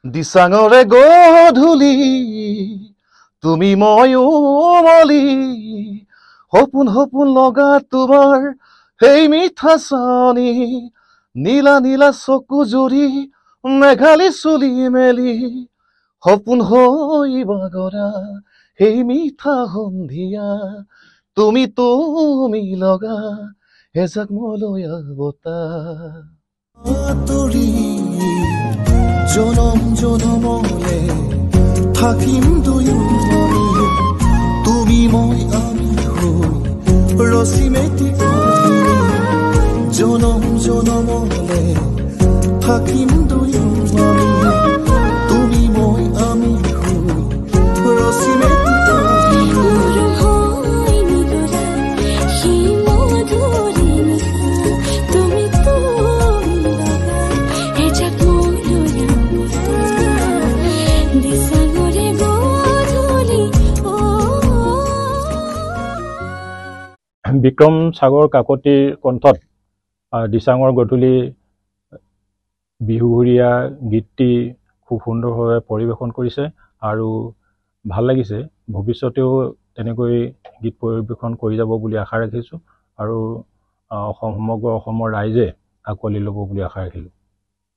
দিচাঙৰে গধূলি তুমি মই উমলি সপোন সপোন লগা তোমাৰ সেই মিঠা চানি নীলা নীলা চকু জুৰি মেঘালী চুলি মেলি সপোন হৈ বাগৰা সেই মিঠা সন্ধিয়া তুমি তুমি লগা এজাক মলয়া বতাহ আঁতৰি জনম জনমলে থাকিম দুয়ো আমি তুমি মই আমি হৈ ৰচি মেটি জনম জনমলে থাকিম দুয়ো আমি তুমি মই আমি হৈ ৰচি মেটি বিক্ৰম সাগৰ কাকতিৰ কণ্ঠত দিচাঙৰ গধূলি বিহুঘৰীয়া গীতটি খুব সুন্দৰভাৱে পৰিৱেশন কৰিছে আৰু ভাল লাগিছে। ভৱিষ্যতেও তেনেকৈ গীত পৰিৱেশন কৰি যাব বুলি আশা ৰাখিছোঁ আৰু সমগ্ৰ অসমৰ ৰাইজে আঁকোৱালি ল'ব বুলি আশা ৰাখিলোঁ।